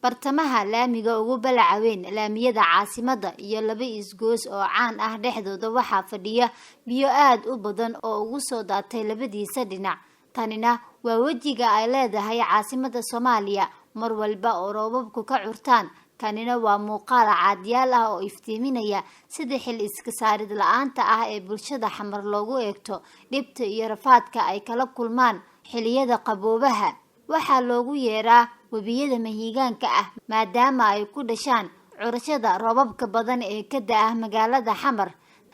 bartamaha laamiga ugu balaca weyn laamiyada caasimada iyo laba isgoos oo caan ah dhexdooda waxaa fadhiya biyo aad u badan oo ugu soo daatay labadiisa dhinac. tanina waa wajiga ay leedahay caasimada Soomaaliya mar walba oo roobabku ka curtaan. kanina waa muuqaal caadiyaal ah oo iftiiminaya sida xil iska saarid la'aanta ah ee bulshada xamar loogu eegto dhibta iyo rafaadka ay kala kulmaan xilliyada qaboobaha. waxaa loogu yeeraa wabiyada mahiigaanka ah maadaama ay ku dhashaan curashada roobabka badan ee ka da'a magaalada Xamar.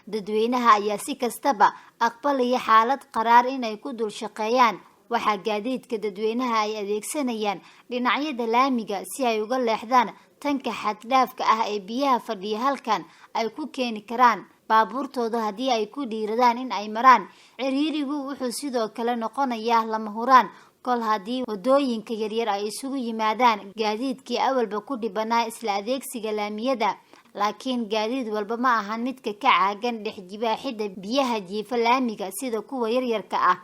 dadweynaha ayaa si kastaba aqbalaya xaalad qaraar inay ku dul shaqeeyaan. waxaa gaadiidka dadweynaha ay adeegsanayaan dhinacyada laamiga si ay uga leexdaan tanka xad dhaafka ah ee biyaha fadhiya halkan ay ku keeni karaan baabuurtooda haddii ay ku dhiiradaan in ay maraan. ciriirigu wuxuu sidoo kale noqonayaa lama huraan kol haddii wadooyinka yaryar ay isugu yimaadaan gaadiidkii awalba ku dhibanaa isla adeegsiga laamiyada. laakiin gaadiid walba ma ahan midka ka caagan dhex jibaaxida biyaha jiifa laamiga sida kuwa yaryarka ah.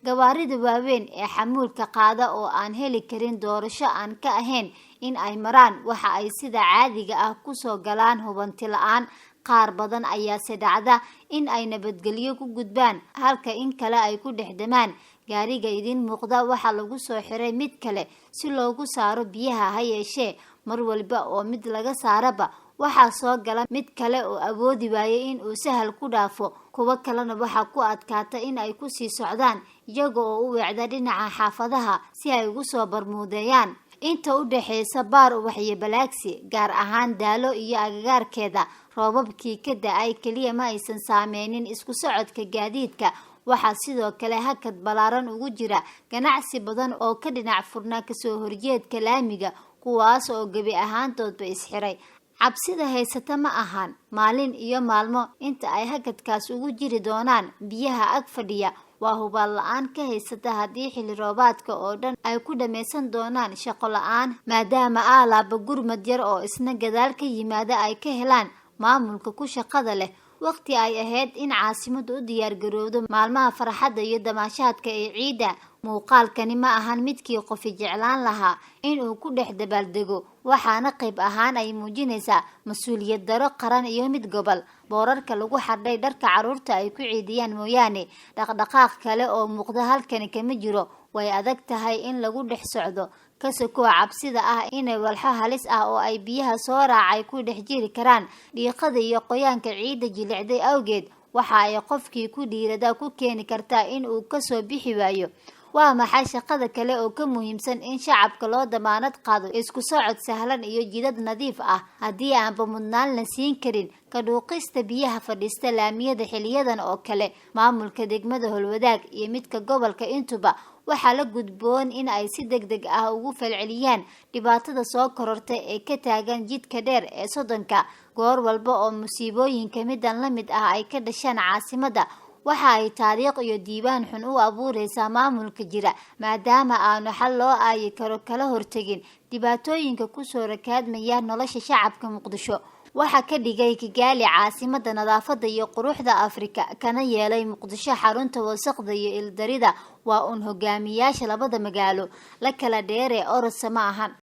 gawaarida waaweyn ee xamuulka qaada oo aan heli karin doorasho aan ka ahayn in ay maraan waxa ay sida caadiga ah ku soo galaan hubanti la'aan. qaar badan ayaa se dhacda in ay nabadgelyo ku gudbaan halka in kale ay ku dhexdamaan. gaariga idin muuqda waxaa lagu soo xiray mid kale si loogu saaro biyaha. ha yeeshee mar walba oo mid laga saaraba waxaa soo gala mid kale oo awoodi waayay in uu sahal ku dhaafo. kuwa kalena waxaa ku adkaata in ay ku sii socdaan iyaga oo u weecda dhinaca xaafadaha si ay ugu soo barmuudeeyaan. inta u dhaxeysa baar ubax iyo balaagsi gaar ahaan daalo iyo agagaarkeeda roobabkii ka da'ay kaliya ma aysan saameynin isku socodka gaadiidka. waxaa sidoo kale hakad balaaran ugu jira ganacsi badan oo ka dhinac furnaa kasoo horjeedka laamiga kuwaas oo gebi ahaantoodba isxiray. cabsida haysata ma ahan maalin iyo maalmo inta ay hakadkaas ugu jiri doonaan biyaha ag fadhiya. waa hubaal la'aan ka haysata haddii xilli roobaadka oo dhan ay ku dhameysan doonaan shaqo la'aan maadaama aalaaba gurmad yar oo isna gadaal ka yimaada ay ka helaan maamulka ku shaqada leh. waqti ay ahayd in caasimadu u diyaar garowdo maalmaha farxadda iyo damaashaadka ee ciida. muuqaalkani ma ahan midkii qofi jeclaan lahaa inuu ku dhex dabaaldego waxaana qayb ahaan ay muujinaysaa mas-uuliyad daro qaran iyo mid gobol. boorarka lagu xardhay dharka caruurta ay ku ciidiyaan mooyaane dhaqdhaqaaq kale oo muuqda halkani kama jiro. way adag tahay in lagu dhex socdo kasakoo cabsida ah inay walxo halis ah oo ay biyaha soo raacay ku dhex jiri karaan. dhiiqada iyo qoyaanka ciidda jilicday awgeed waxa ay qofkii ku dhiirada ku keeni kartaa in uu kasoo bixi waayo. waa maxay shaqada kale oo ka muhiimsan in shacabka loo damaanad qaado isku socod sahlan iyo jidad nadiif ah haddii aanba mudnaan la siin karin ka dhuuqista biyaha fadhiista laamiyada xiliyadan oo kale. maamulka degmada Holwadaag iyo midka gobolka intuba waxaa la gudboon in ay si degdeg ah ugu falceliyaan dhibaatada soo korortay ee ka taagan jidka dheer ee Sodonka. goor walba oo musiibooyinka midan la mid ah ay ka dhashaan caasimada waxa ay taariikh iyo diiwaan xun u abuureysaa maamulka jira maadaama aanu xal loo aayi karo kala hortagin dhibaatooyinka kusoo rakaadmaya nolosha shacabka Muqdisho. waxaa ka dhigay Kigali caasimada nadaafada iyo quruxda Afrika kana yeelay Muqdisho xarunta wasaqda iyo ildarida. waa un hogaamiyaasha labada magaalo la kala dheere orod sama ahan.